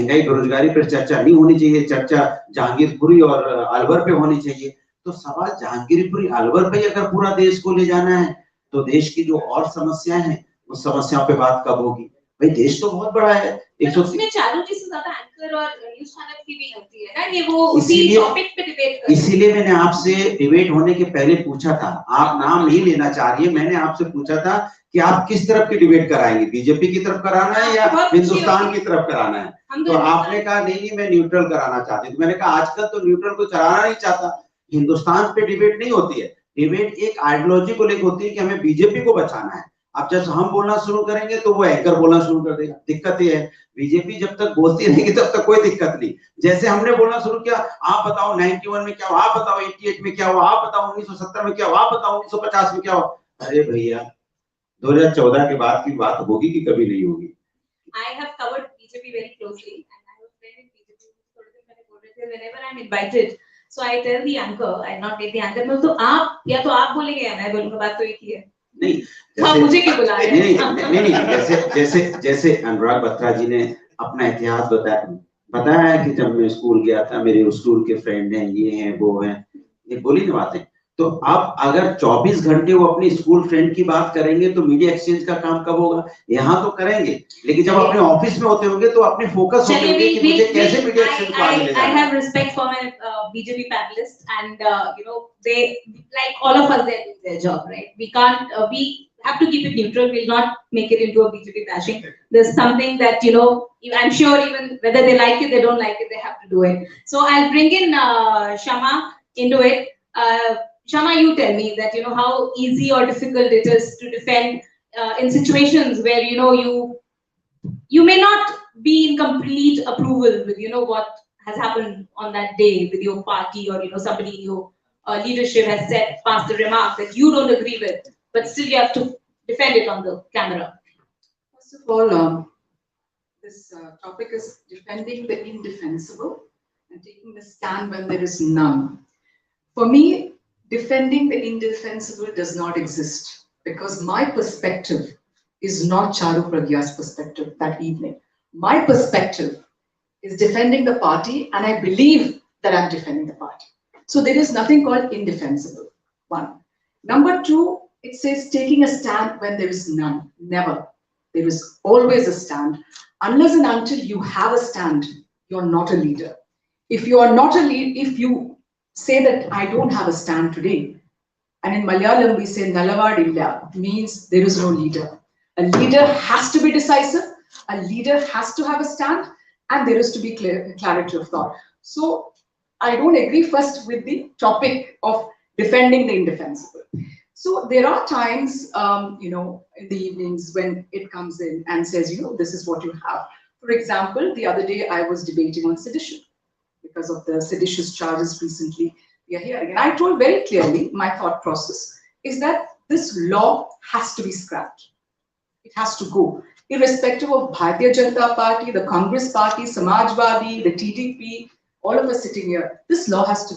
महंगाई बेरोजगारी पर चर्चा नहीं होनी चाहिए, चर्चा जहांगीरपुरी और अलवर पे होनी चाहिए। तो सवाल जहांगीरपुरी अलवर पे अगर पूरा देश को ले जाना है तो देश की जो और समस्याएं हैं उस समस्याओं पे बात कब होगी? भाई देश तो बहुत बड़ा है। इसमें चारों चीजें ज्यादा एंकर और न्यूज चैनल की भी होती है ना, ये वो उसी टॉपिक पे डिबेट कर। इसीलिए मैंने आपसे डिबेट होने के पहले पूछा था, आप नाम नहीं लेना चाह रही है, मैंने आपसे पूछा था कि आप किस तरफ की डिबेट कराएंगे, बीजेपी की तरफ कराना है या हिंदुस्तान की तरफ कराना है? तो आपने कहा नहीं मैं न्यूट्रल कराना चाहती हूँ। मैंने कहा आजकल तो न्यूट्रल को कराना नहीं चाहता। हिंदुस्तान पे डिबेट नहीं होती है, डिबेट एक आइडियोलॉजी को लेकर होती है कि हमें बीजेपी को बचाना है। अब जब हम बोलना शुरू करेंगे तो वो एंकर बोलना शुरू कर देगा। दिक्कत ये है बीजेपी जब तक बोलती रहेगी तब तक कोई दिक्कत नहीं। जैसे हमने बोलना शुरू किया, आप बताओ 91 में क्या हुआ, आप बताओ 88 में क्या हुआ, आप बताओ 1970 में क्या हुआ, आप बताओ 1950 में क्या हुआ। अरे भैया 2014 के बाद की बात होगी कि कभी नहीं होगी। I have covered BJP very closely and I was very BJP थोड़े दिन मैंने बोल रहे थे whenever I'm invited, so I tell the anchor, I not take the anchor, मैं तो आप या तो आप बोलेंगे या मैं बोलूँगा, बात तो एक ही है। नहीं आप मुझे क्यों बुला रहे हैं? नहीं जैसे अनुराग बत्रा जी ने अपना इतिहास बताया कि जब मैं स्कूल गया था मेरे स्कूल के फ्रेंड हैं, ये हैं वो हैं, ये बोली ना बातें। तो अब अगर 24 घंटे वो अपनी स्कूल फ्रेंड की बात करेंगे तो मीडिया एक्सचेंज का काम कब होगा? यहाँ तो करेंगे, लेकिन जब अपने ऑफिस में होते होंगे तो अपने फोकस होंगे कि मुझे कैसे मीडिया एक्सचेंज को आगे ले जाना है। I have respect for my BJP panelists and you know they like all of us, they do their job, right? We can't we have to keep it neutral. We'll not make it into a BJP bashing. There's something that you know I'm sure even whether they like it, they don't like it, they have to do it. So I'll bring in Shama into it. Shama, you tell me that you know how easy or difficult it is to defend in situations where you know you may not be in complete approval with you know what has happened on that day with your party, or you know somebody in your leadership has said passed a remark that you don't agree with, but still you have to defend it on the camera. First of all, this topic is defending the indefensible and taking the stand when there is none. For me, defending the indefensible does not exist because my perspective is not Charu Pragya's perspective that evening. My perspective is defending the party, and I believe that I'm defending the party. So there is nothing called indefensible, one. Number two, it says taking a stand when there is none. Never. There is always a stand. Unless and until you have a stand, you're not a leader. If you are not a leader, if you say that I don't have a stand today, and in Malayalam we say Nalavadilla, means there is no leader. A leader has to be decisive, a leader has to have a stand, and there is to be clarity of thought. So I don't agree first with the topic of defending the indefensible. So there are times, you know, in the evenings when it comes in and says, you know, this is what you have. For example, the other day I was debating on sedition because of the seditious charges recently we are hearing. And I told very clearly my thought process is that this law has to be scrapped. It has to go. Irrespective of Bharatiya Janata Party, the Congress Party, Samajwadi, the TDP, all of us sitting here, this law has to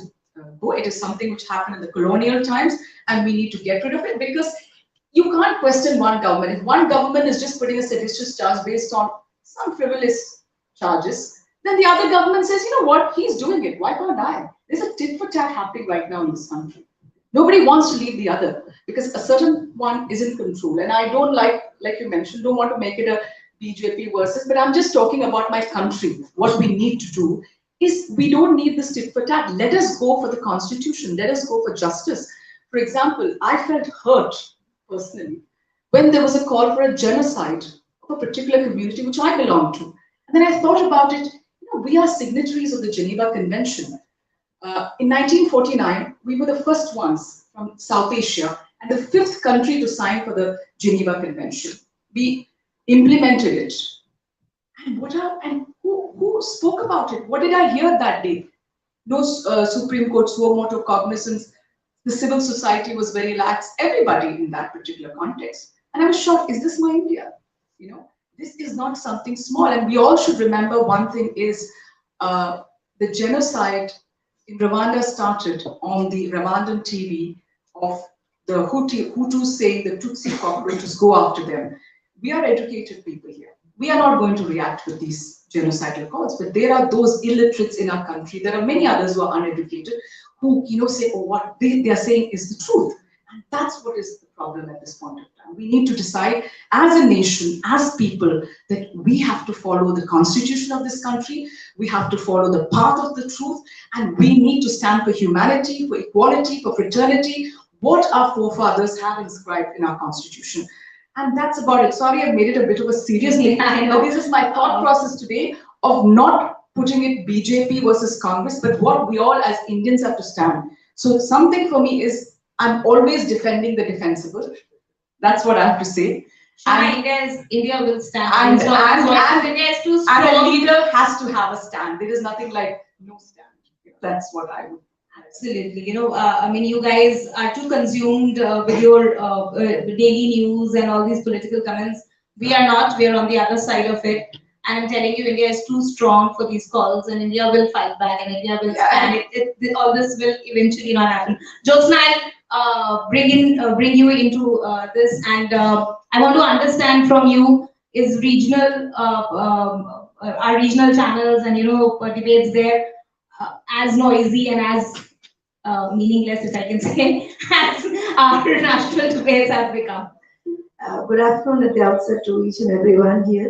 go. It is something which happened in the colonial times and we need to get rid of it because you can't question one government. If one government is just putting a seditious charge based on some frivolous charges, then the other government says, you know what, he's doing it, why can't I? There's a tit for tat happening right now in this country. Nobody wants to leave the other because a certain one is in control. And I don't like you mentioned, don't want to make it a BJP versus, but I'm just talking about my country. What we need to do is we don't need this tit for tat. Let us go for the constitution. Let us go for justice. For example, I felt hurt personally when there was a call for a genocide of a particular community which I belong to. And then I thought about it, you know, we are signatories of the Geneva Convention. In 1949, we were the first ones from South Asia and the 5th country to sign for the Geneva Convention. We implemented it. And who spoke about it? What did I hear that day? No Supreme Court suo motu cognizance. The civil society was very lax. Everybody in that particular context. And I was shocked, is this my India? You know, this is not something small. And we all should remember one thing is the genocide in Rwanda started on the Rwandan TV of the Hutus saying the Tutsi cockroaches go after them. We are educated people here. We are not going to react with these genocidal calls, but there are those illiterates in our country. There are many others who are uneducated who, say, oh, what they are saying is the truth. And that's what is the problem at this point of time. We need to decide as a nation, as people, that we have to follow the constitution of this country, we have to follow the path of the truth, and we need to stand for humanity, for equality, for fraternity, what our forefathers have inscribed in our constitution. And that's about it. Sorry, I've made it a bit of a serious thing. I know this is my thought process today of not putting it BJP versus Congress, but what we all as Indians have to stand. So something for me is, I'm always defending the defensible. That's what I have to say. And India will stand. And India is too strong. And a leader has to have a stand. There is nothing like no stand. That's what I would. Absolutely. I mean, you guys are too consumed with your daily news and all these political comments. We are not. We are on the other side of it. And I'm telling you, India is too strong for these calls, and India will fight back, and India will stand. All this will eventually not happen. Jyotsna, I'll bring you into this, and I want to understand from you, is regional, our regional channels and debates there as noisy and as meaningless, if I can say, as our national debates have become? Good afternoon at the outset to each and everyone here.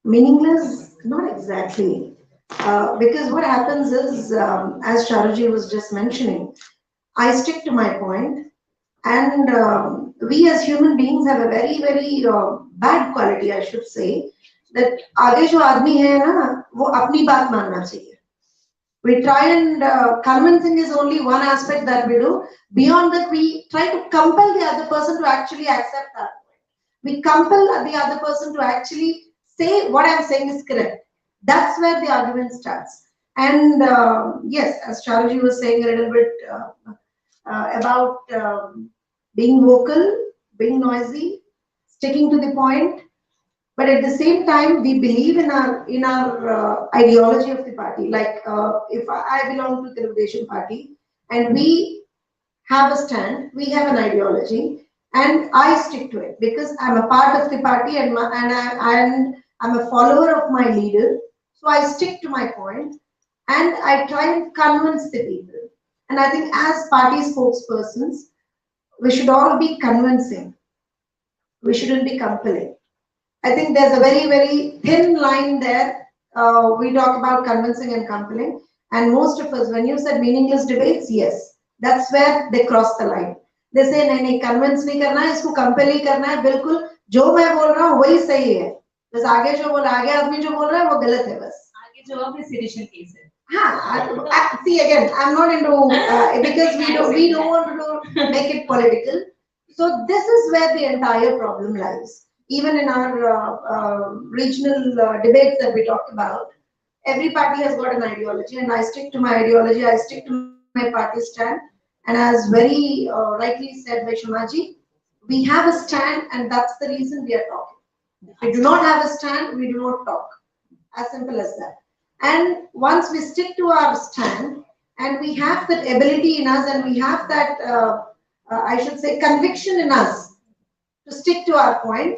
Meaningless, not exactly, because what happens is, as Charuji was just mentioning, I stick to my point, and we as human beings have a very, very bad quality, I should say, that आगे जो आदमी है ना, वो अपनी बात मानना चाहिए. We try and convincing is only one aspect that we do. Beyond that, we try to compel the other person to actually accept that. We compel the other person to actually say what I'm saying is correct. That's where the argument starts. And yes, as Charuji was saying a little bit about being vocal, being noisy, sticking to the point, but at the same time, we believe in our ideology of the party. Like if I belong to the Telugu Desam Party, and we have a stand, we have an ideology, and I stick to it because I'm a part of the party and I'm a follower of my leader. So I stick to my point and I try and convince the people. And I think as party spokespersons, we should all be convincing. We shouldn't be compelling. I think there's a very, very thin line there. We talk about convincing and compelling. And most of us, when you said meaningless debates, yes, that's where they cross the line. They say, नहीं, convince नहीं करना है, इसको compel ही करना है, बिल्कुल जो मैं बोल रहा हूँ वही सही है. बस आगे जो बोल, आगे आदमी जो बोल रहा है वो गलत है बस. आगे जो अपने sedition case है. हाँ, see again, I'm not into because we don't want to make it political. So this is where the entire problem lies. Even in our regional debates that we talked about, every party has got an ideology, and I stick to my ideology. I stick to my party stand. And as very rightly said by Shumaji, we have a stand, and that's the reason we are talking. If we do not have a stand, we do not talk. As simple as that. And once we stick to our stand, and we have that ability in us, and we have that, I should say, conviction in us to stick to our point,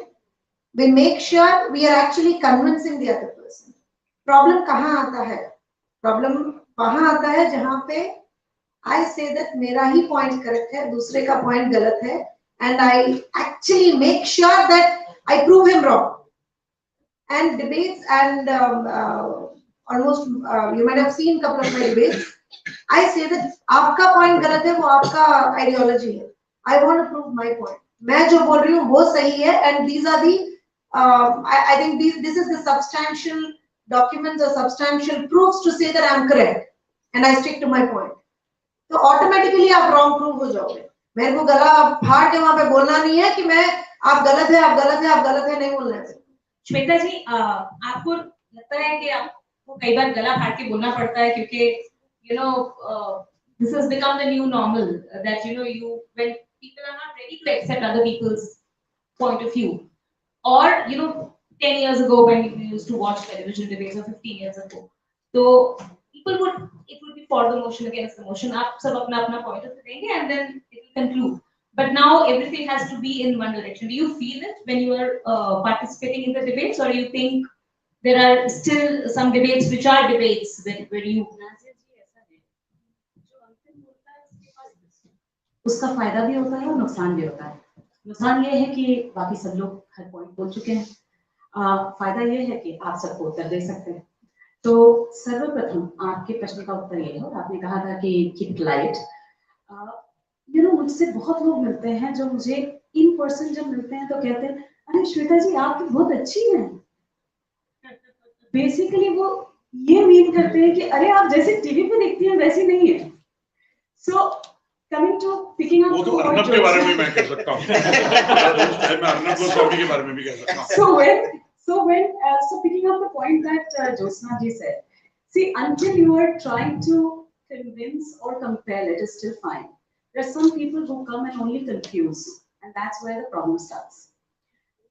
we make sure we are actually convincing the other person. Problem kahan aata hai? Problem wahan aata hai jahan pe I say that मेरा ही point correct है, दूसरे का point गलत है, and I actually make sure that I prove him wrong. And debates and almost you might have seen a couple of my debates. I say that आपका point गलत है, वो आपका ideology है. I want to prove my point. मैं जो बोल रही हूँ वो सही है, and these are the I think this is the substantial documents or substantial proofs to say that I am correct, and I stick to my point. तो automatically आप रॉन्ग प्रूव हो जाओगे. मेरे को गला फाड़ के वहां पे बोलना नहीं है कि मैं आप गलत है, आप गलत है, आप गलत है, नहीं बोलना है. श्वेता जी, आपको लगता है कि आपको कई बार गला फाड़ के बोलना पड़ता है क्योंकि this has become the new normal, that when people are not ready to accept other people's point of view, or 10 years ago when we used to watch television debates, or 15 years ago, so it would be for the motion, against the motion. आप सब अपना point of view देंगे, and then it will conclude. But now everything has to be in one direction. Do you feel it when you are participating in the debates, or you think there are still some debates which are debates where you? उसका फायदा भी होता है और नुकसान भी होता है। नुकसान ये है कि बाकी सब लोग हर पॉइंट बोल चुके हैं। फायदा ये है कि आप सबको उत्तर दे सकते हैं। तो सर्वप्रथम आपके प्रश्न का उत्तर ये है, और आपने कहा था कि कीप लाइट। मुझसे बहुत लोग मिलते हैं जो मुझे इन पर्सन जब मिलते हैं तो कहते हैं, अरे श्वेता जी आप तो बहुत अच्छी हैं। बेसिकली वो ये मीन करते हैं कि अरे आप जैसे टीवी पे देखती हैं वैसी नहीं है। So coming to picking up, वो तो अर्नब के बारे में मैं कह सकता हूँ। मैं अर्नब गोस्वामी के बारे में भी कह सकता हूँ। So picking up the point that Jyotsna ji said, see, until you are trying to convince or compel, it is still fine. There are some people who come and only confuse, and that's where the problem starts.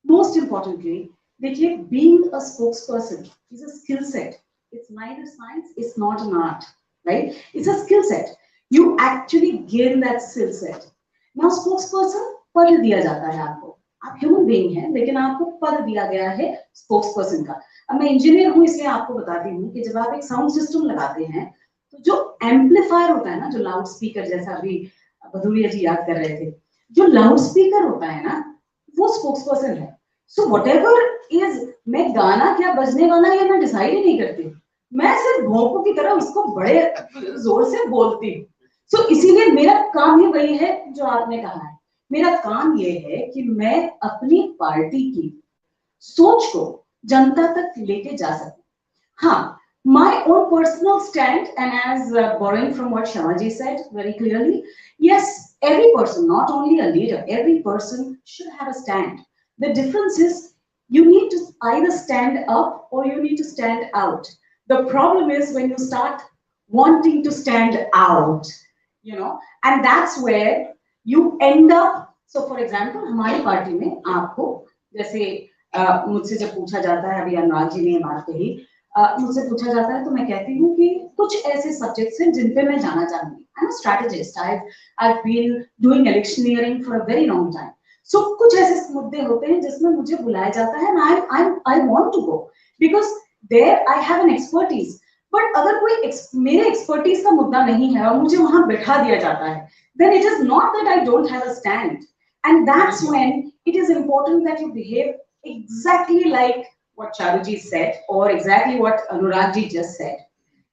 Most importantly, being a spokesperson is a skill set. It's neither science, it's not an art, right? It's a skill set. You actually gain that skill set. Now, spokesperson पद दिया जाता है आपको। आप human being हैं, लेकिन आपको पद दिया गया है स्पोक्सपर्सन का। अब मैं इंजीनियर हूँ, इसलिए आपको बताती हूँ कि जब आप एक साउंड सिस्टम लगाते हैं तो जो एम्पलीफायर होता है ना, जो लाउड स्पीकर, जैसा अभी भदौरिया जी याद कर रहे थे, जो लाउड स्पीकर होता है ना, वो स्पोक्सपर्सन है। सो व्हाटएवर इज, मैं गाना क्या बजने वाला ये मैं डिसाइड ही नहीं करती, मैं सिर्फ भोंपू की तरह उसको बड़े जोर से बोलती हूँ। सो इसीलिए मेरा काम ही वही है जो आपने कहा है। मेरा काम ये है कि मैं अपनी पार्टी की सोच को जनता तक लेके जा सकूं। हाँ, my own personal stand, and as borrowing from what Shamaji said very clearly, yes, every person, not only a leader, every person should have a stand. The difference is you need to either stand up or you need to stand out. The problem is when you start wanting to stand out, and that's where you end up. So for example, हमारी party में आपको जैसे मुझसे जब पूछा जाता है, अभी अनुराग जी ने बात कही, मुझसे पूछा जाता है तो मैं कहती हूँ कि कुछ ऐसे सब्जेक्ट्स हैं जिन पे मैं जाना चाहूंगी। I'm a strategist. I've been doing electioneering for a very long time. So कुछ ऐसे मुद्दे होते हैं जिसमें मुझे बुलाया जाता है, and I want to go because there I have an expertise. But अगर कोई मेरे एक्सपर्टीज का मुद्दा नहीं है और मुझे वहां बैठा दिया जाता है, then it is not that I don't have a stand. And that's when it is important that you behave exactly like what Charuji said or exactly what Anurag ji just said.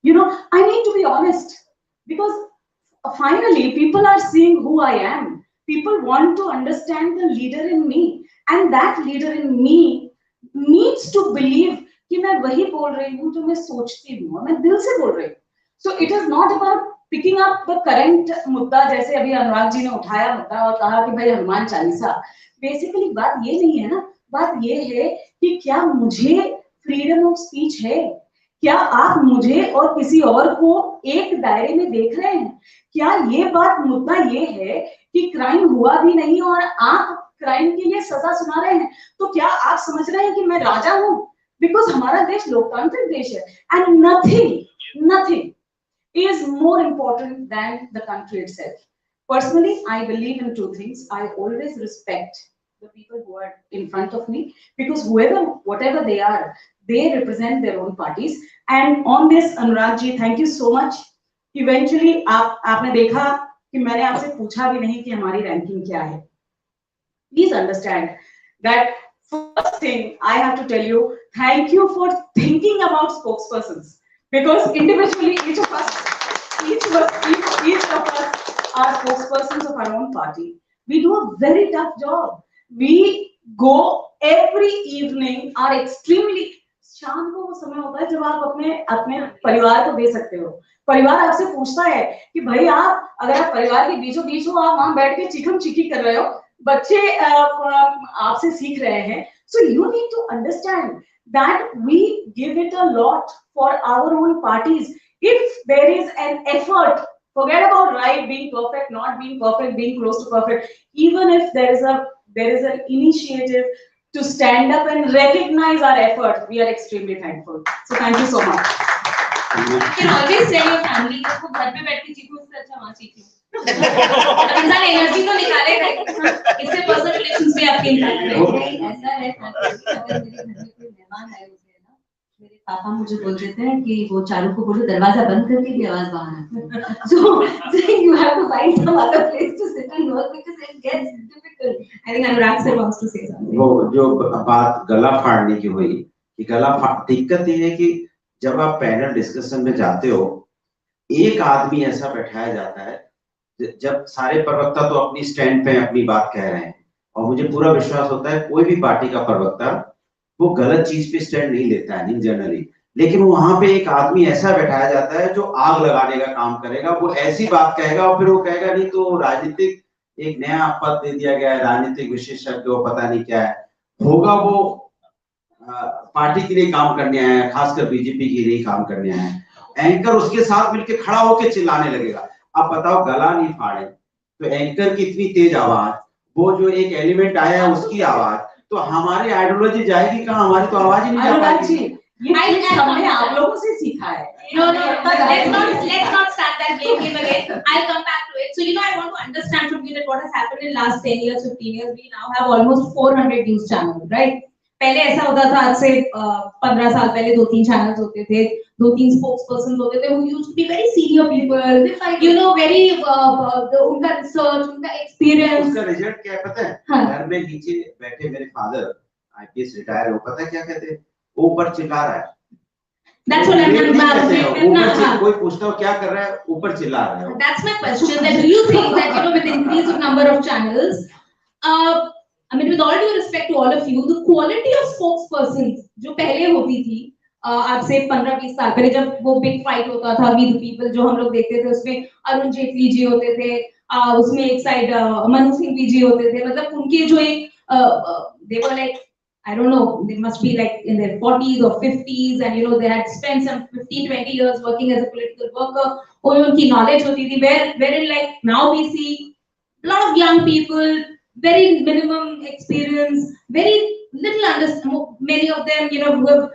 I need to be honest because finally people are seeing who I am. People want to understand the leader in me, and that leader in me needs to believe कि मैं वही बोल रही हूँ जो मैं सोचती हूँ, मैं दिल से बोल रही हूँ। So it is not about picking up the current मुद्दा, जैसे अभी अनुराग जी ने उठाया मुद्दा और कहा कि भाई हनुमान चालीसा। बेसिकली बात ये नहीं है ना, बात ये है कि क्या मुझे फ्रीडम ऑफ स्पीच है? क्या आप मुझे और किसी और को एक दायरे में देख रहे हैं? क्या ये बात मुद्दा ये है कि क्राइम हुआ भी नहीं और आप क्राइम के लिए सजा सुना रहे हैं? तो क्या आप समझ रहे हैं कि मैं राजा हूँ? Because हमारा देश लोकतांत्रिक देश है, and nothing is more important than the country itself. Personally, I believe in two things. I always respect the people who are in front of me because whatever they are, they represent their own parties. And on this, Anurag ji, thank you so much. Eventually, आपने देखा कि मैंने आपसे पूछा भी नहीं कि हमारी रैंकिंग क्या है. Please understand that. First thing I have to tell you, thank you for thinking about spokespersons, because individually each of us are spokespersons of our own party. We do a very tough job. We go every evening, are extremely शाम को वो समय होता है जब आप अपने परिवार को दे सकते हो। परिवार आपसे पूछता है कि भाई आप अगर आप परिवार के बीचों बीच हो, आप वहां बैठ के चीखम चीखी कर रहे हो, बच्चे आपसे सीख रहे हैं। So you need to understand that we give it a lot for our own parties. If there is an effort, forget about right, being perfect, not being perfect, being close to perfect. Even if there is an initiative to stand up and recognize our effort, we are extremely thankful. So thank you so much. You can always tell your family that वो घर पे बैठ के चीखो, उससे अच्छा वहाँ चीखो. इंसान energy तो निकालेगा, इससे पर्सनल रिलेशंस भी आपके इंटैक्ट रहेंगे। ऐसा है अगर मेरे घर में कोई मेहमान आए होते हैं ना, मेरे पापा मुझे बोल देते हैं कि वो चारू को बोलो दरवाजा बंद करके भी आवाज बाहर आती है। So you have to find some other place to sit and work because it gets difficult. I think Anurag sir wants to say something. वो जो बात गला फाड़ने की हुई कि दिक्कत ये है कि जब आप पैनल डिस्कशन में जाते हो, एक आदमी ऐसा बैठाया जाता है, जब सारे प्रवक्ता तो अपनी स्टैंड पे अपनी बात कह रहे हैं, और मुझे पूरा विश्वास होता है कोई भी पार्टी का प्रवक्ता वो गलत चीज पे स्टैंड नहीं लेता है इन जनरली, लेकिन वहां पे एक आदमी ऐसा बैठाया जाता है जो आग लगाने का काम करेगा, वो ऐसी बात कहेगा और फिर वो कहेगा नहीं तो राजनीतिक एक नया पद दे दिया गया है, राजनीतिक विशेषज्ञ वो पता नहीं क्या है होगा, वो पार्टी के लिए काम करने आया है, खासकर बीजेपी के लिए काम करने आया है, एंकर उसके साथ मिलकर खड़ा होकर चिल्लाने लगेगा। अब बताओ गला नहीं फाड़े तो एंकर की इतनी तेज आवाज, वो जो एक एलिमेंट आया है उसकी आवाज, तो हमारी आइडियोलॉजी जाएगी कहाँ, हमारी तो आवाज ही नहीं जा पाएगी। ये हमने आप लोगों से सीखा है। No, but let's not start that blame game again. I'll come back to it. So I want to understand from you that what has happened in last 10 years, 15 years, we now have almost 400 news channels, right? पहले ऐसा होता था, आज से 15 साल पहले 2-3 channels होते थे, 2-3 स्पोक्सपर्सन होते थे, who used to be very senior people, very उनका रिसर्च, उनका एक्सपीरियंस। उसका रिजल्ट क्या है पता है? घर में नीचे बैठे मेरे फादर आईपीएस रिटायर हो, पता है क्या कहते हैं? ऊपर चिल्ला रहा है। That's what I'm कोई पूछता हो क्या कर रहा है, ऊपर चिल्ला रहा है। That's my question. That do you think that with increase of number of channels, I mean, with all due respect to all of you, the quality of spokespersons जो पहले होती थी, आज से 15-20 साल पहले जब वो बिग फाइट होता था, वी द पीपल जो हम लोग देखते थे, उसमें अरुण जेटली जी होते थे, उसमें एक साइड मनु सिंह जी होते थे, मतलब उनके जो एक they were like, I don't know, they must be like in their 40s or 50s, and they had spent some 15-20 years working as a political worker, और उनकी knowledge होती थी, wherein like now we see a lot of young people, very minimum experience, very little understanding. Many of them, who have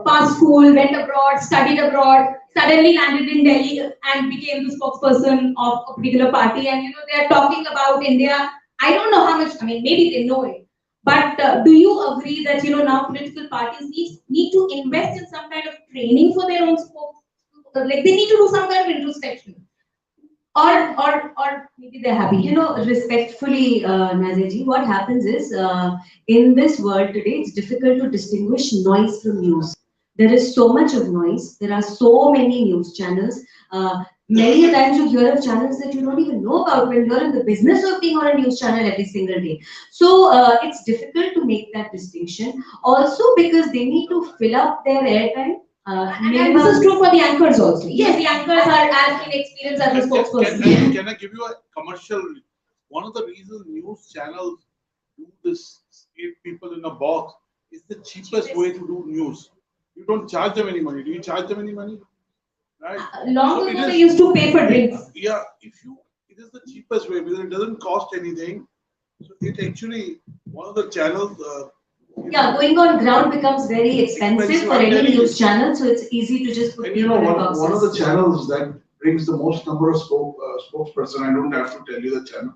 passed school, went abroad, studied abroad, suddenly landed in Delhi and became the spokesperson of a particular party, and they are talking about India. I don't know how much. I mean, maybe they know it, but do you agree that now political parties need to invest in some kind of training for their own spokesperson? Like they need to do some kind of introspection. Or maybe they're happy. Respectfully, Nazeji, what happens is, in this world today, it's difficult to distinguish noise from news. There is so much of noise. There are so many news channels. Many times you hear of channels that you don't even know about when you're in the business of being on a news channel every single day. So it's difficult to make that distinction. Also because they need to fill up their airtime. And this is true for the anchors also. Yes, the anchors are as inexperienced as the spokesperson. Can I give you a commercial? One of the reasons news channels do this, 8 people in a box, is the cheapest way to do news. You don't charge them any money. Do you charge them any money? Right? Long ago they used to pay for drinks. Yeah, it is the cheapest way because it doesn't cost anything. So it actually, one of the channels. Going on ground becomes very expensive for any news channel, so it's easy to just put people in boxes. One of the channels that brings the most number of spokesperson, I don't have to tell you the channel.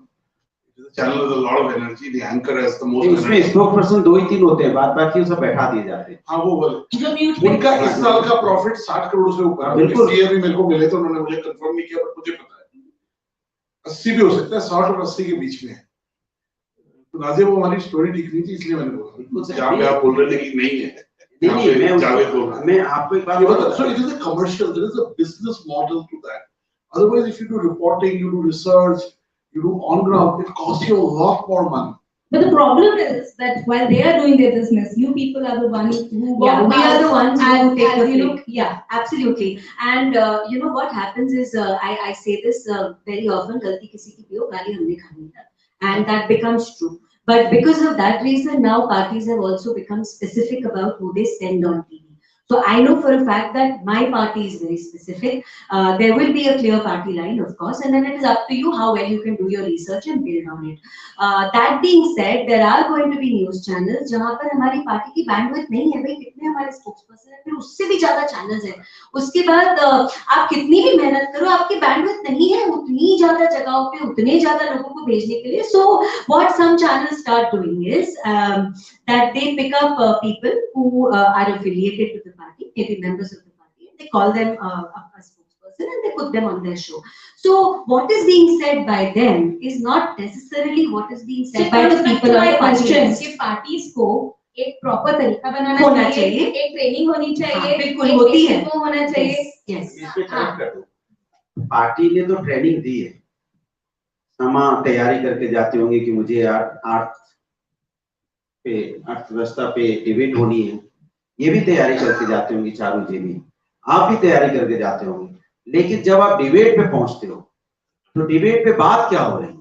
It is a channel with a lot of energy. The anchor has the most energy. उसमें spokesperson 2-3 होते हैं, बाकी वो सब बैठा दिए जाते हैं। हाँ वो बोले। उनका इस साल का प्रॉफिट 60 करोड़ से ऊपर है। बिल्कुल। ये भी मेरे को मिले तो उन्होंने मुझे कंफर्म नहीं किया, पर मुझे पता है। 80 भी हो सकता है, 60 और 80 के बीच में है। तो नाज़िम वो हमारी स्टोरी दिख रही थी इसलिए मैंने बोला। जहाँ पे आप बोल रहे थे कि नहीं है। नहीं, मैं आपको एक बात बता। So it is a commercial. There is a business model to that. Otherwise, if you do reporting, you do research, you do on ground, it costs you a lot more money. But the problem is that while they are doing their business, you people are the ones who we are the ones who take the flake. Yeah, absolutely. And what happens is, I say this very often, galti kisi ki bhi ho, gaali humne khani hai. And that becomes true. But because of that reason, now parties have also become specific about who they send on TV. So I know for a fact that my party is very specific. There will be a clear party line, of course, and then it is up to you how well you can do your research and build on it. That being said, there are going to be news channels जहाँ पर हमारी party की bandwidth नहीं है, भाई कितने हमारे spokesperson हैं, फिर उससे भी ज़्यादा channels हैं. उसके बाद आप कितनी भी मेहनत करो, आपकी bandwidth नहीं है उतनी ज़्यादा जगहों पे उतने ज़्यादा लोगों को भेजने के लिए. So what some channels start doing is that they pick up people who are affiliated to the party, maybe members of the party, and they call them a spokesperson and they put them on their show. So what is being said by them is not necessarily what is being said by the people on the party. कि parties को एक proper तरीका बनाना होना चाहिए, एक training होनी चाहिए, बिल्कुल होती है, होना चाहिए. Yes. पार्टी ने तो ट्रेनिंग दी है, समा तैयारी करके जाते होंगे कि मुझे अर्थव्यवस्था पे डिबेट होनी है, ये भी तैयारी करके जाते होंगे, चारू जी भी, आप भी तैयारी करके जाते होंगे. लेकिन जब आप डिबेट पे पहुंचते हो तो डिबेट पे बात क्या हो रही है,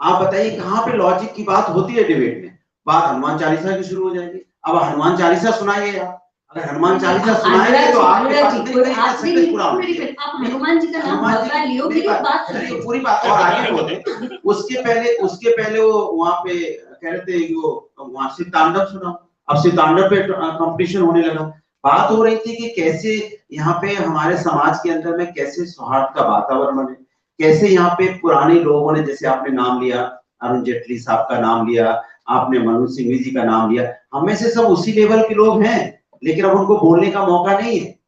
आप बताइए कहाँ पे लॉजिक की बात होती है डिबेट में? बात हनुमान चालीसा की शुरू हो जाएगी. अब हनुमान चालीसा सुनाइए आप, अगर हनुमान चालीसा सुनाएंगे तो आपके पास आप हनुमान जी का नाम लियोगे तो बात पूरी बात. और आगे बोले उसके पहले वो वहाँ पे कह रहे थे वो वहाँ से तांडव सुना, अब से तांडव पे कंपटीशन होने लगा. बात हो रही थी कि कैसे यहाँ पे हमारे समाज के अंदर में कैसे सौहार्द का वातावरण बने, कैसे यहाँ पे पुराने लोगों ने, जैसे आपने नाम लिया अरुण जेटली साहब का नाम लिया, आपने मनोज सिंघवी जी का नाम लिया, हमें से सब उसी लेवल के लोग हैं, लेकिन अब उनको बोलने का मौका नहीं है.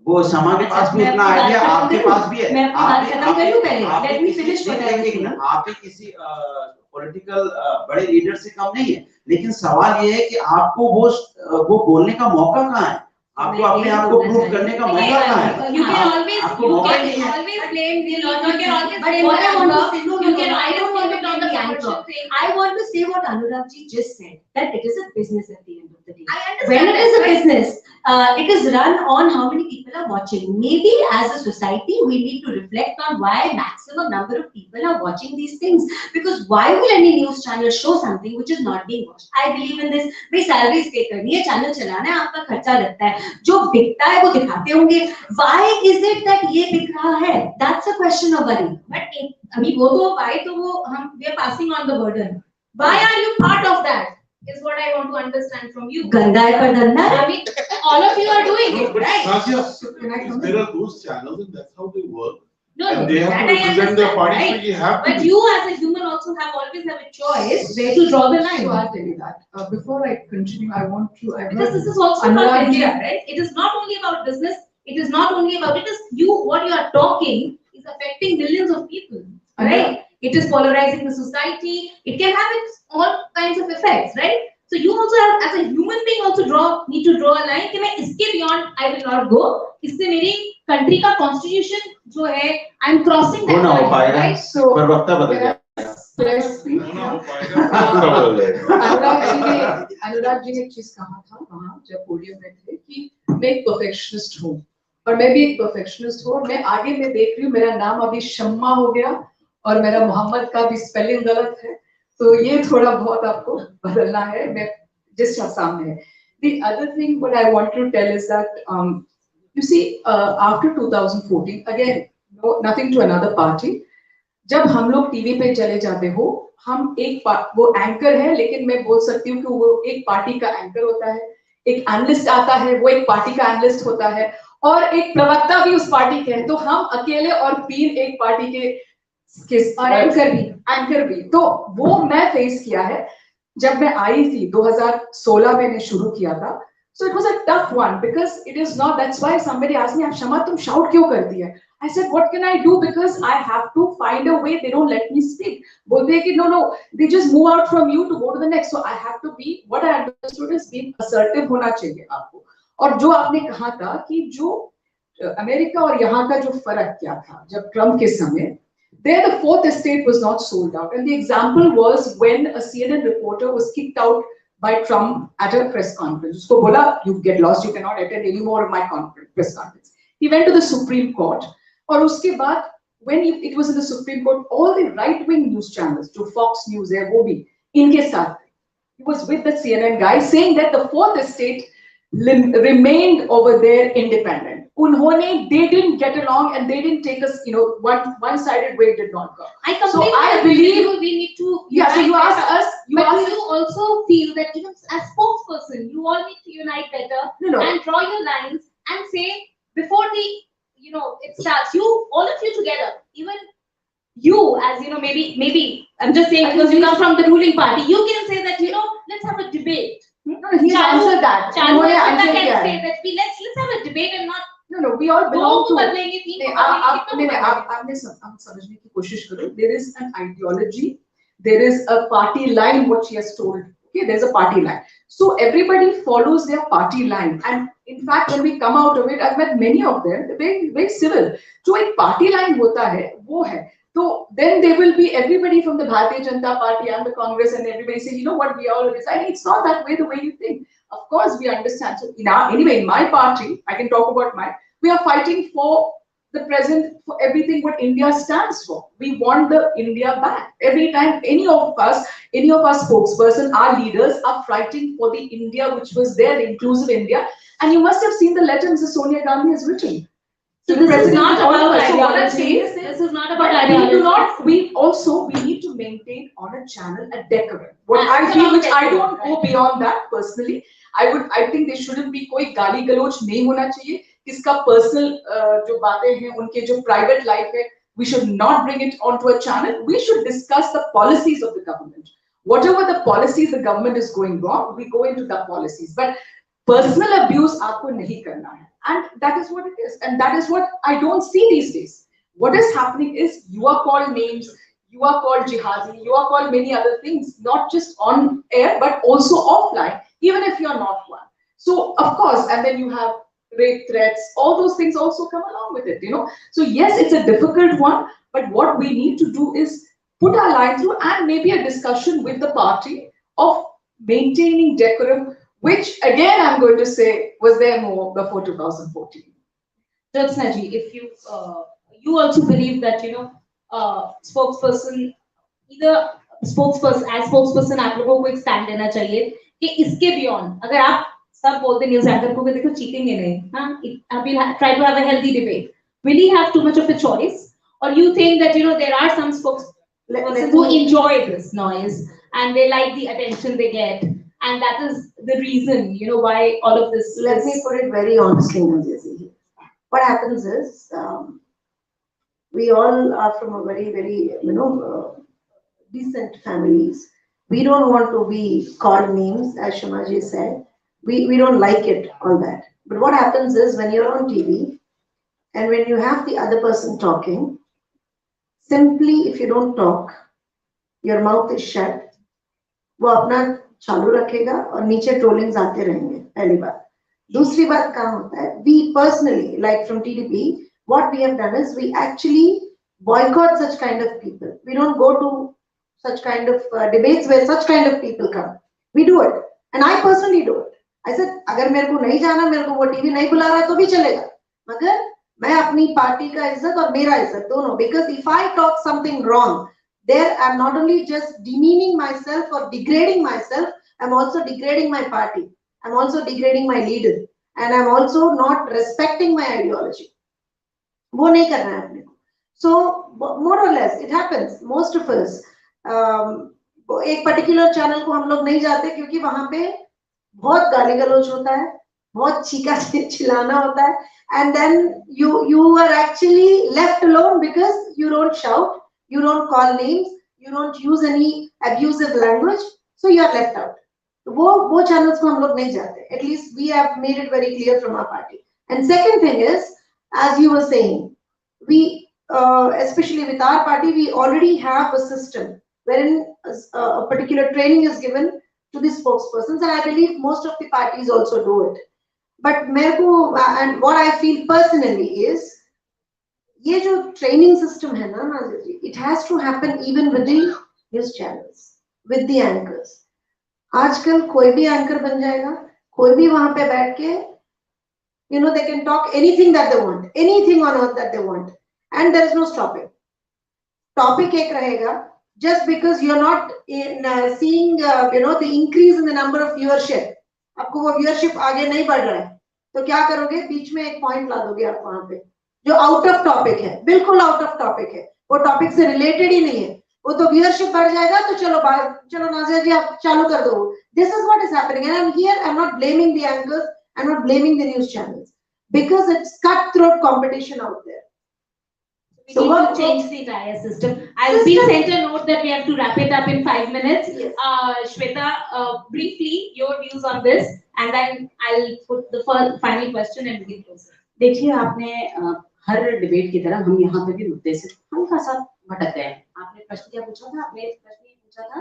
वो समा के पास भी उतना आइडिया आपके पास भी है. आप भी किसी पॉलिटिकल बड़े लीडर से कम नहीं है, लेकिन सवाल ये है कि आपको वो बोलने का मौका कहाँ है, आपको अपने आप को प्रूव करने का मौका कहाँ है? You can always blame the law. You can always blame I don't want to blame the corruption thing. I want to say what Anurag ji just said, that it is a business at the end of the day. I understand. When it is a business, it is run on how many people are watching. Maybe as a society, we need to reflect on why maximum number of people are watching these things. Because why will any news channel show something which is not being watched? I believe in this. भाई salaries pay करनी है, channel चलाना है, आपका खर्चा लगता है, जो बिकता है वो दिखाते होंगे. Why is it that ये बिक रहा है? That's a question of worry. But अभी वो तो why तो वो हम we are passing on the burden. Why are you part of that? Is what I want to understand from you. गंदा है पर धंधा है. I mean, all of you are doing it, right? There are those channels and that's how they work. No, and they have that to I represent their understand, party, right? so you have to. But you as a human also always have a choice where to draw the line. So I'll tell you that. Before I continue, I want to. Because this is also about India, right? It is not only about business. It is not only about it. Is what you are talking is affecting millions of people, right? It is polarizing the society. It can have its all kinds of effects, right? So you also have, as a human being, also need to draw a line कि मैं इसके beyond I will not go. इससे मेरी country का constitution जो है, I am crossing that line, right? So पर वक्ता बदल गया. अनुराग जी ने एक चीज कहा था वहाँ जब पोडियम में थे कि मैं एक परफेक्शनिस्ट हूँ और मैं भी एक परफेक्शनिस्ट हूँ और मैं आगे में देख रही हूँ मेरा नाम अभी शम्मा हो गया और मेरा मोहम्मद का भी स्पेलिंग गलत है, तो ये थोड़ा बहुत आपको बदलना है. मैं जिस सामने है. The other thing what I want to tell is that you see after 2014 again nothing to another party, जब हम लोग टीवी पे चले जाते हो हम एक वो एंकर है, लेकिन मैं बोल सकती हूँ कि वो एक पार्टी का एंकर होता है, एक एनालिस्ट आता है वो एक पार्टी का एनालिस्ट होता है और एक प्रवक्ता भी उस पार्टी के हैं, तो हम अकेले और 3 एक पार्टी के और एंकर भी. तो वो मैं फेस किया है जब मैं आई थी 2016 मैंने शुरू किया था. So it was a tough one because it is not. That's why somebody asked me, "Shama, तुम shout क्यों करती है?" I said, "What can I do? Because I have to find a way. They don't let me speak. बोलते हैं कि no, they just move out from you to go to the next. So I have to be. What I understood is being assertive होना चाहिए आपको. और जो आपने कहा था कि जो अमेरिका और यहाँ का जो फर्क क्या था जब ट्रम्प के समय, there the fourth estate was not sold out, and the example was when a CNN reporter was kicked out by Trump at a press conference. Usko bola, you get lost, you cannot attend any more of my press conference. He went to the Supreme Court, और उसके बाद when it was in the Supreme Court, all the right-wing news channels, जो Fox News है वो भी इनके साथ, he was with the CNN guy saying that the fourth estate remained over there independent. They didn't get along and they didn't take us, one-sided way did not go. I completely so I agree believe with you. We need to yeah. So you unite asked better. us, But you also feel that even as spokesperson, you all need to unite better and draw your lines and say before it starts. All of you together, even you as maybe I'm just saying because you come from the ruling party, you can say that let's have a debate. He's answered that. Chalu can say that let's have a debate and not. No, we all belong to. There is an ideology, there is a party line, what she has told. Okay, there's a party line. So everybody follows their party line. And in fact, when we come out of it, I've met many of them, they're very, very civil. So a party line hota hai, wo hai. So then there will be everybody from the Bharatiya Janata Party and the Congress and everybody say, you know what, we all decide. It's not that way, the way you think. Of course, we understand. So in my party, I can talk about mine. We are fighting for the present, for everything what India stands for. We want the India back. Every time any of our spokesperson, our leaders are fighting for the India which was there, the inclusive India. And you must have seen the letter Mrs. Sonia Gandhi has written. So this is not about ideology. So what I'm saying is this is not about ideology. We need to maintain on a channel a decorum. What I feel, which I don't go beyond that personally. I think there shouldn't be कोई गाली गलौज नहीं होना चाहिए. किसका personal जो बातें हैं, उनके जो private life है, we should not bring it onto a channel. We should discuss the policies of the government. Whatever the policies the government is going wrong, we go into the policies. But personal abuse आपको नहीं करना है. And that is what it is. And that is what I don't see these days. What is happening is you are called names, you are called jihadi, you are called many other things, not just on air, but also offline, even if you are not one. So, of course, and then you have rape threats, all those things also come along with it, So, yes, it's a difficult one, but what we need to do is put our line through and maybe a discussion with the party of maintaining decorum, which again I'm going to say was there more before 2014. Jyotsna ji, if you also believe that spokesperson आप लोगों को एक stand लेना चाहिए कि इसके beyond अगर आप सब बोलते न्यूज़ एंकर को कि देखो चीटिंग है नहीं try to have a healthy debate. Will he have too much of a choice, or you think that there are some spokespersons who enjoy this noise and they like the attention they get? And that is the reason, why all of this. Let me put it very honestly, Nanjasi. What happens is, we all are from a very, very, decent families. We don't want to be called names, as Shamaji said. We don't like it, all that. But what happens is, when you're on TV, and when you have the other person talking, simply if you don't talk, your mouth is shut, वो अपना चालू रखेगा और नीचे ट्रोलिंग्स आते रहेंगे. पहली बात. दूसरी बात क्या होता है, we personally, like from TDP, what we have done is we actually boycott such kind of people. We don't go to such kind of debates where such kind of people come. We do it, and I personally do it. I said, अगर मेरे को नहीं जाना, मेरे को वो TV नहीं बुला रहा तो भी चलेगा, मगर मैं अपनी पार्टी का इज्जत और मेरा इज्जत दोनों. Because if I talk something wrong, there I'm not only just demeaning myself or degrading myself, I'm also degrading my party. I'm also degrading my leader, and I'm also not respecting my ideology. वो नहीं करना है अपने को. So more or less it happens. Most of us एक particular channel को हम लोग नहीं जाते क्योंकि वहाँ पे बहुत गाली गलौज होता है, बहुत चीका चिल्लाना होता है, and then you are actually left alone because you don't shout. You don't call names, you don't use any abusive language, so you are left out. वो channels को हम लोग नहीं जाते. At least we have made it very clear from our party. And second thing is, as you were saying, we, especially with our party, we already have a system wherein a particular training is given to the spokespersons, and I believe most of the parties also do it. But मेरे को, and what I feel personally is, ये जो training system है ना नाज़िर जी, it has to happen even with the news channels, with the anchors. आजकल कोई भी anchor बन जाएगा, कोई भी वहाँ पे बैठ के, they can talk anything that they want, anything on earth that they want, and there is no stopping. Topic एक रहेगा, just because you're not seeing, the increase in the number of viewership. आपको वो viewership आगे नहीं बढ़ रहा है, तो क्या करोगे, बीच में एक पॉइंट ला दोगे आप वहां पे जो आउट ऑफ टॉपिक है, बिल्कुल आउट ऑफ टॉपिक है, वो टॉपिक से रिलेटेड ही नहीं है, वो तो व्यूअरशिप बढ़ जाएगा, तो चलो नाजिया जी आप चालू कर दो. This is what is happening and I am here, I am not blaming the anchors, I am not blaming the news channels, because it's cutthroat competition out there. We need to change the entire system. I've been sent a note that we have to wrap it up in 5 minutes. Yes. Shweta, briefly your views on this, and then I'll put the final question and we close. देखिए, आपने हर debate की तरह हम यहाँ पे भी मुद्दे से हल्का सा भटक गए हैं. आपने प्रश्न क्या पूछा था? आपने प्रश्न ये पूछा था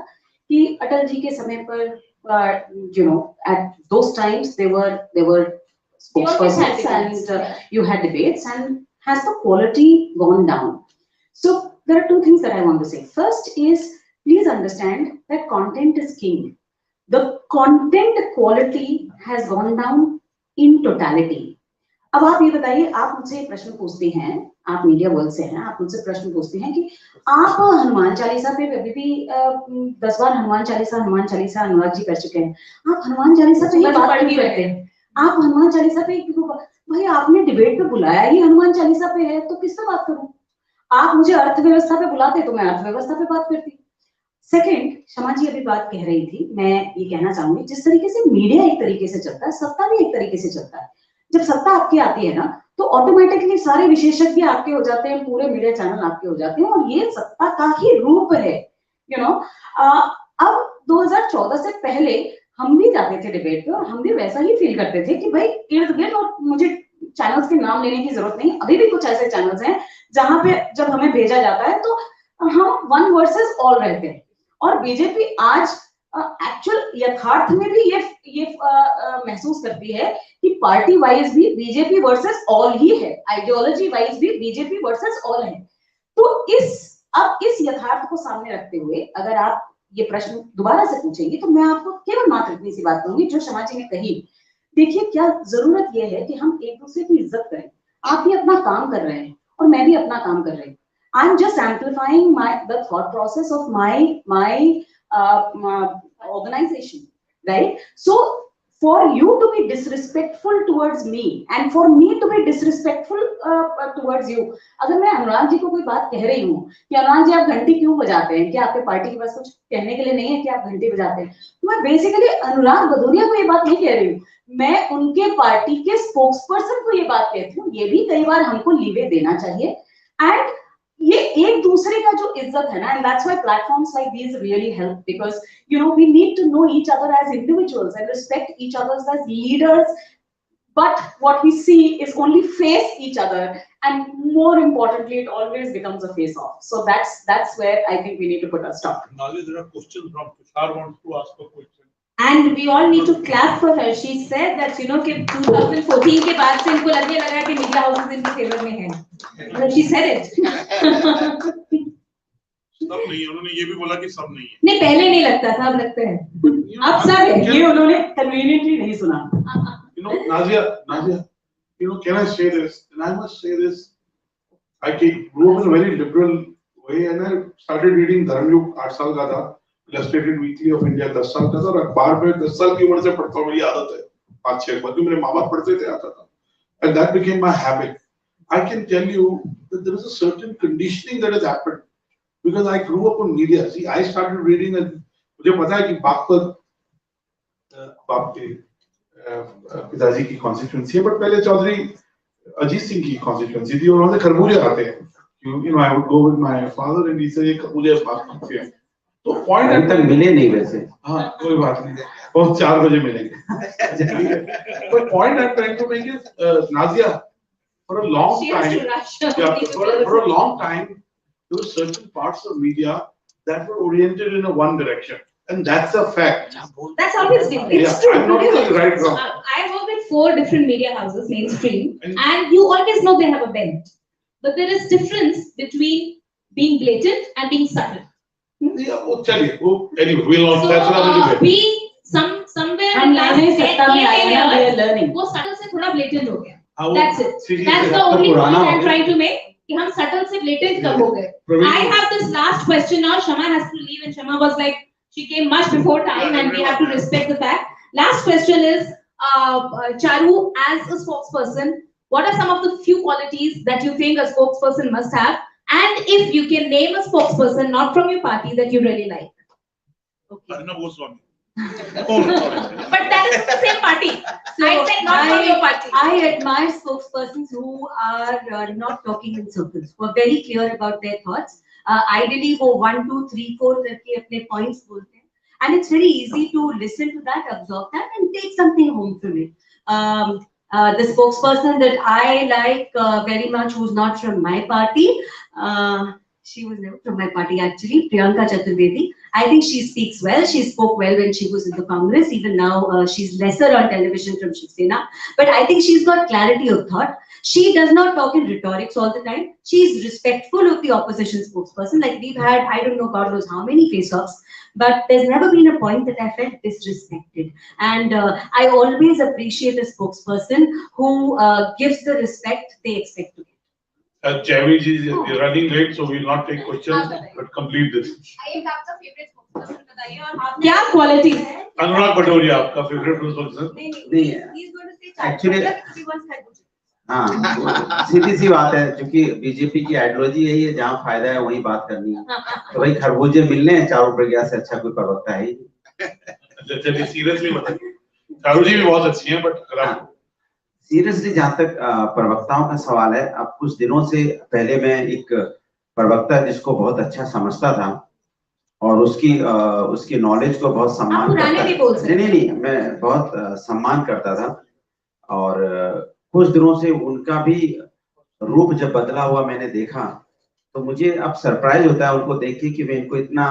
कि अटल जी के समय पर, you know, at those times they were spokespersons and you had debates, and has the quality gone down? So there are two things that I want to say. First is, please understand that content is king. The content quality has gone down in totality. अब आप ये बताइए, आप मुझसे प्रश्न पूछते हैं, आप मीडिया वर्ल्ड से हैं, आप मुझसे प्रश्न पूछते हैं कि आप हनुमान चालीसा पे अभी भी 10 बार हनुमान चालीसा अनुराग जी कर चुके हैं, आप हनुमान चालीसा पे ही बात क्यों करते हैं? आप हनुमान चालीसा पे क्यों? भाई आपने डिबेट पे बुलाया ही हनुमान चालीसा पे है, तो किस पे बात करूं? आप मुझे अर्थव्यवस्था पे बुलाते तो मैं अर्थव्यवस्था पे बात करती. सेकंड, शमा जी अभी बात कह रही थी, मैं ये कहना चाहूंगी, जिस तरीके से मीडिया एक तरीके से चलता है, सत्ता भी एक तरीके से चलता है. जब सत्ता आपकी आती है ना, तो ऑटोमेटिकली सारे विशेषज्ञ आपके हो जाते हैं, पूरे मीडिया चैनल आपके हो जाते हैं, और ये सत्ता का ही रूप है. यू नो, अब 2014 से पहले हम भी जाते थे डिबेट पे और हम भी वैसा ही फील करते थे कि भाई इर्द गिर्द, और मुझे चैनल्स के नाम लेने की जरूरत नहीं, अभी भी कुछ ऐसे चैनल्स हैं जहां पे जब हमें भेजा जाता है तो हम वन वर्सेस ऑल रहते हैं. और बीजेपी आज एक्चुअल यथार्थ में भी ये महसूस करती है कि पार्टी वाइज भी बीजेपी वर्सेस ऑल ही है, आइडियोलॉजी वाइज भी बीजेपी वर्सेस ऑल है. तो इस यथार्थ को सामने रखते हुए अगर आप ये प्रश्न दोबारा से पूछेंगे तो मैं आपको केवल मात्र इतनी सी बात कहूंगी जो शमा जी ने कही. देखिए, क्या जरूरत यह है कि हम एक दूसरे की इज्जत करें. आप भी अपना काम कर रहे हैं और मैं भी अपना काम कर रही हूँ. I am just एम्प्लीफाइंग the thought process of my organization, right? So for you to be disrespectful towards me and for me to be disrespectful towards you, अगर मैं अनुराग जी को कोई बात कह रही हूँ कि अनुराग जी आप घंटी क्यों बजाते हैं, क्या आपके पार्टी के पास कुछ कहने के लिए नहीं है कि आप घंटी बजाते हैं, तो मैं बेसिकली अनुराग भदौरिया को ये बात नहीं कह रही हूँ, मैं उनके पार्टी के स्पोक्सपर्सन को ये बात कहती हूँ. ये भी कई बार हमको लीवे देना चाहिए. एंड ये एक दूसरे का जो इज्जत है ना, and that's why platforms like these really help, because you know we need to know each other as individuals and respect each other as leaders, but what we see is only face each other, and more importantly it always becomes a face off. So that's where I think we need to put a stop. Now there are questions from Tushar wants to ask a question. And we all need to clap for her. She said that you know कि 2014 के बाद से इनको लगने लगा कि media houses इनके favour में हैं. She said it. सब नहीं, उन्होंने ये भी बोला कि सब नहीं है. नहीं, पहले नहीं लगता था, अब लगता है. अब सब है. ये उन्होंने कन्वीनियंटली नहीं सुना. You know, Nazia, you know, can I say this? And I must say this. I grew up in a very liberal way, and I started reading Dharmyug 8 साल का था. Illustrated Weekly of India 10 साल का था, और अखबार में 10 साल की उम्र से पढ़ता हूँ. मेरी आदत है 5-6 बार, जो मेरे माँ बाप पढ़ते थे आता था. And that became my habit. I can tell you that there is a certain conditioning that has happened because I grew up on media. See, I started reading, and मुझे पता है कि बाप के पिताजी की कॉन्स्टिट्यूंसी है, बट पहले चौधरी अजीत सिंह की कॉन्स्टिट्यूंसी थी, और वहाँ से खरबूजे आते हैं. You know, I would go with my father and he said ये खरबूजे बात करते हैं. तो पॉइंट अभी तक मिले नहीं वैसे. हाँ, कोई बात नहीं, वो 4 बजे मिलेंगे. But point I'm trying to make is, Nazia, for a long time, for a long time, there were certain parts of media that were oriented in a one direction, and that's a fact. That's always different. Yeah, I'm not saying right wrong. I work with 4 different media houses, mainstream, and you always know they have a bent, but there is difference between being blatant and being subtle. Yeah, वो चलिए, वो anyway, we'll not. That's another debate. We somewhere in last 10 years, वो subtle से थोड़ा blatant हो गया. That's it. That's the only point I'm trying to make. कि हम subtle से blatant कब हो गए? I have this last question now. Shama has to leave, and Shama was like, she came much before time, and we have to respect the fact. Last question is, Charu, as a spokesperson, what are some of the few qualities that you think a spokesperson must have? And if you can name a spokesperson not from your party that you really like. Okay. But that is the same party. So I said not from your party. I admire spokespersons who are not talking in circles, who are very clear about their thoughts. Ideally, वो 1, 2, 3, 4 करके अपने points बोलते हैं. And it's very easy to listen to that, absorb that, and take something home from it. The spokesperson that I like very much, who's not from my party, she was never from my party actually, Priyanka Chaturvedi. I think she speaks well. She spoke well when she was in the Congress. Even now, she's lesser on television from Shiv Sena. But I think she's got clarity of thought. She does not talk in rhetorics all the time. She's respectful of the opposition spokesperson. Like we've had, I don't know, God knows how many face-offs. But there's never been a point that I felt disrespected. And I always appreciate a spokesperson who gives the respect they expect to get. Javed ji is running late, so we will not take questions, but complete this. I have the favorite spokesperson. बताइए और आप क्या quality? अनुराग पटोरिया आपका favorite spokesperson? नहीं है. He's going to say Actually, everyone's head. हाँ, सीधी सी बात है, क्योंकि बीजेपी की आइडियोलॉजी यही है, जहाँ फायदा है वहीं बात करनी है. तो भाई खरबूजे मिलने हैं, चारों प्रज्ञा से अच्छा कोई प्रवक्ता है ही नहीं. चलिए सीरियसली बताइए. चारू जी भी बहुत अच्छी हैं, बट सीरियसली जहाँ तक प्रवक्ताओं का सवाल है, अब कुछ दिनों से पहले मैं एक प्रवक्ता जिसको बहुत अच्छा समझता था और उसकी नॉलेज को बहुत सम्मान करता था. नहीं, मैं बहुत सम्मान करता था, और कुछ दिनों से उनका भी रूप जब बदला हुआ मैंने देखा, तो मुझे अब सरप्राइज होता है उनको देख के कि मैं इनको इतना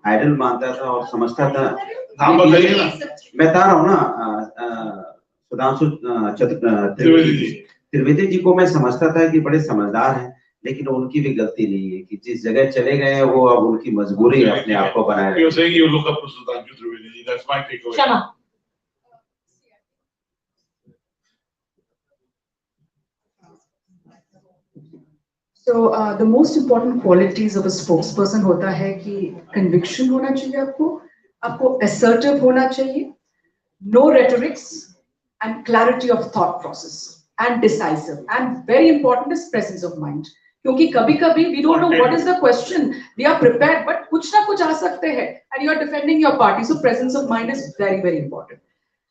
आइडल मानता था और समझता था. नाम बताइए ना. मैं बता रहा हूँ ना, सुधांशु त्रिवेदी जी को मैं समझता था कि बड़े समझदार हैं, लेकिन उनकी भी गलती नहीं है कि जिस जगह चले गए हैं वो अब उनकी मजबूरी है अपने आप को बनाए रखना. So the most important qualities of a spokesperson होता है कि conviction होना चाहिए आपको assertive होना चाहिए, no rhetorics, and clarity of thought process, and decisive, and very important is presence of mind. क्योंकि कभी-कभी we don't know what is the question, we are prepared, but कुछ ना कुछ आ सकते हैं, and you are defending your party, so presence of mind is very, very important.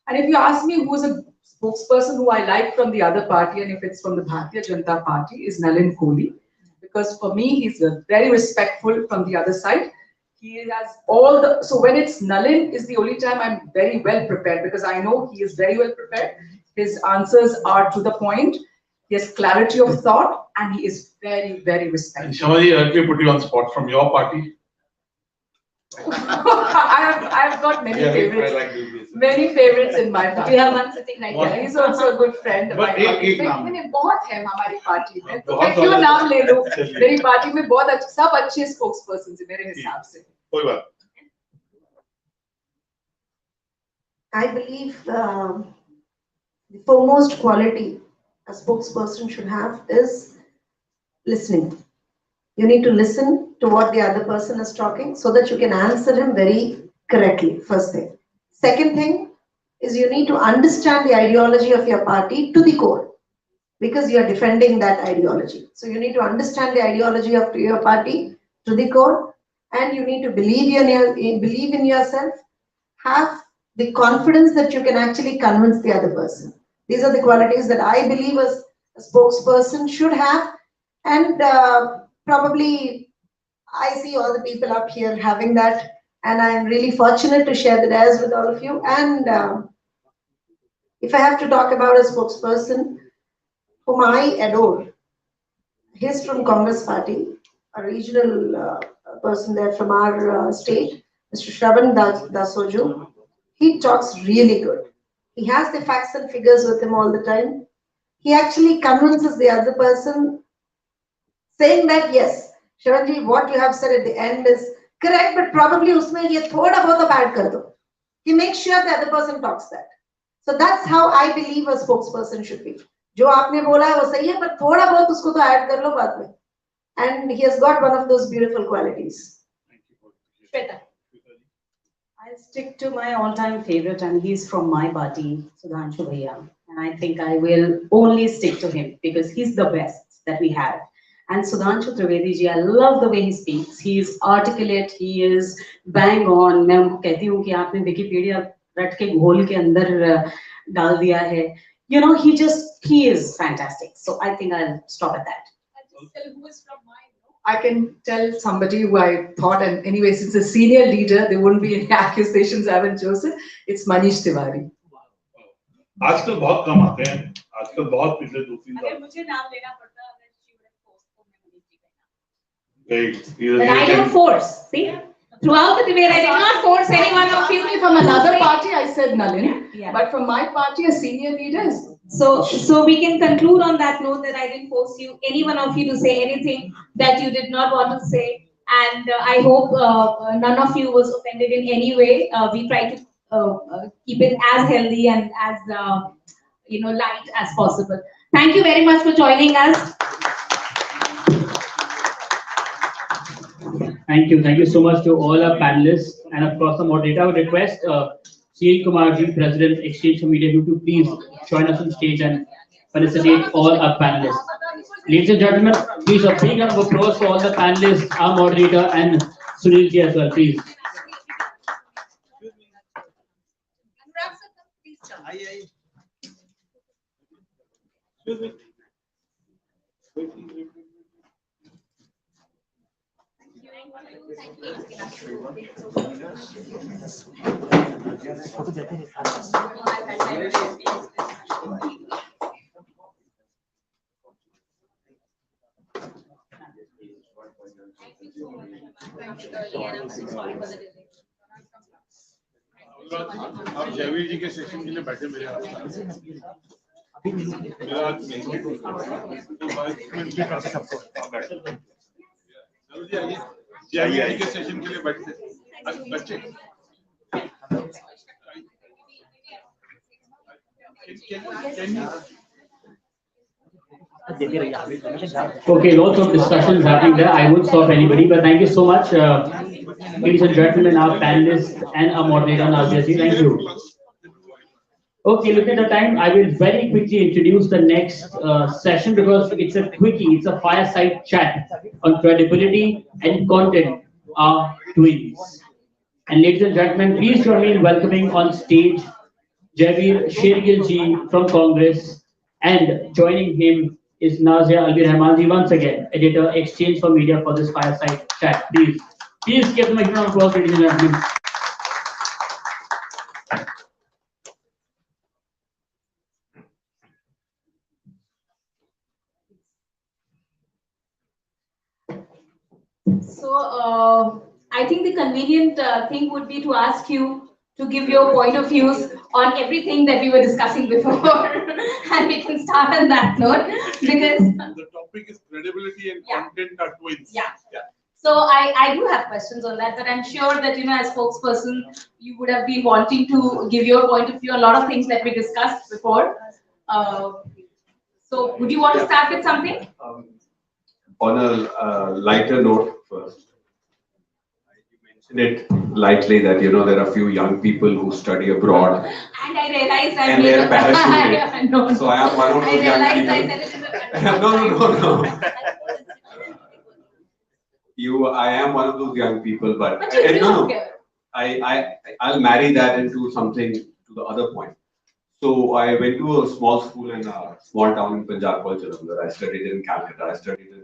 And if you ask me who is a spokesperson who I like from the other party, and if it's from the Bharatiya Janata Party, is Nalin Kohli, because for me he's very respectful from the other side. He has all the, so when it's Nalin is the only time I'm very well prepared, because I know he is very well prepared. His answers are to the point. He has clarity of thought, and he is very, very respectful. Shamaji, let me put you on spot from your party. I have got many favorites. Many favorites in my party. We have one sitting right here. He's also a good friend of my party. मैंने बहुत है हमारी party में, तो मैं क्यों नाम ले लूं? मेरी पार्टी में बहुत सब अच्छे spokespersons हैं मेरे हिसाब से. कोई बात. I believe the foremost quality a spokesperson should have is listening. You need to listen to what the other person is talking so that you can answer him very correctly, first thing. Second thing is you need to understand the ideology of your party to the core, because you are defending that ideology. So you need to understand the ideology of your party to the core, and you need to believe in yourself, have the confidence that you can actually convince the other person. These are the qualities that I believe a spokesperson should have, and probably I see all the people up here having that, and I'm really fortunate to share the dais with all of you. And if I have to talk about a spokesperson whom I adore, he's from Congress Party, a regional person there from our state, Mr. Shravan Dasojo. He talks really good. He has the facts and figures with him all the time. He actually convinces the other person, saying that yes, Shravanji, what you have said at the end is correct, but probably usme ye thoda bahut add kar do. He makes sure the other person talks that. So that's how I believe a spokesperson should be. Jo aapne bola hai wo sahi hai, but thoda bahut usko to add kar lo baad mein. And he has got one of those beautiful qualities. Shweta. I'll stick to my all-time favorite, and he's from my party, Sudhanshu Bhaiya. And I think I will only stick to him because he's the best that we have. And Sudhanshu Trivedi ji, I love the way he speaks. He is articulate, he is bang on. मैं उनको कहती हूँ कि आपने Wikipedia रट के घोल के अंदर डाल दिया है. You know, he is fantastic. So I think I'll stop at that. I'll just tell who is from mine. I can tell somebody who I thought, and anyway, since a senior leader, there wouldn't be any accusations I haven't chosen. It's Manish Tiwari. आजकल बहुत कम आते हैं, आजकल बहुत पिछले 2-3 साल। अगर मुझे नाम लेना पड़ता, अगर she would have forced तो मैं Great. But I don't force. See, throughout the debate, I did not force anyone of you. From another party, I said Nalin. Yeah. But from my party, a senior leader is. So we can conclude on that note that I didn't force you, any one of you, to say anything that you did not want to say, and I hope none of you was offended in any way. We try to keep it as healthy and as light as possible. Thank you very much for joining us. Thank you so much to all our panelists, and of course the moderator. I would request Sunil Kumar ji, President, Exchange for Media, you to please join us on stage and felicitate all our panelists. Ladies and gentlemen, please a big round of applause for all the panelists, our moderator, and Sunil ji as well, please. आप जयवीर जी के session के लिए बैठे मेरे आस जयवीर जी के session के लिए बैठे बच्चे Okay, lots of discussions happening there. I won't stop anybody, but thank you so much, ladies and gentlemen, our panelists and our moderator, Nazia ji. Thank you. Okay, look at the time. I will very quickly introduce the next session because it's a quickie. It's a fireside chat on credibility and content are twins. And ladies and gentlemen, please join me in welcoming on stage Javeer Shergill ji from Congress, and joining him is Nazia Albir Rahman ji once again, editor, Exchange for Media, for this fireside chat. Please give them a round of applause, ladies and gentlemen. So I think the convenient thing would be to ask you to give your point of views on everything that we were discussing before, and we can start on that note because the topic is credibility and content are twins. Yeah. So I do have questions on that, but I'm sure that as spokesperson, you would have been wanting to give your point of view on a lot of things that we discussed before. So would you want to start with something? On a lighter note first. It lightly that there are a few young people who study abroad, and I realized and they are passionate. No. So I am one of those young people. No. I am one of those young people, but I'll marry that into something to the other point. So I went to a small school in a small town in Punjab called Jalandhar. I studied in Calcutta. I studied in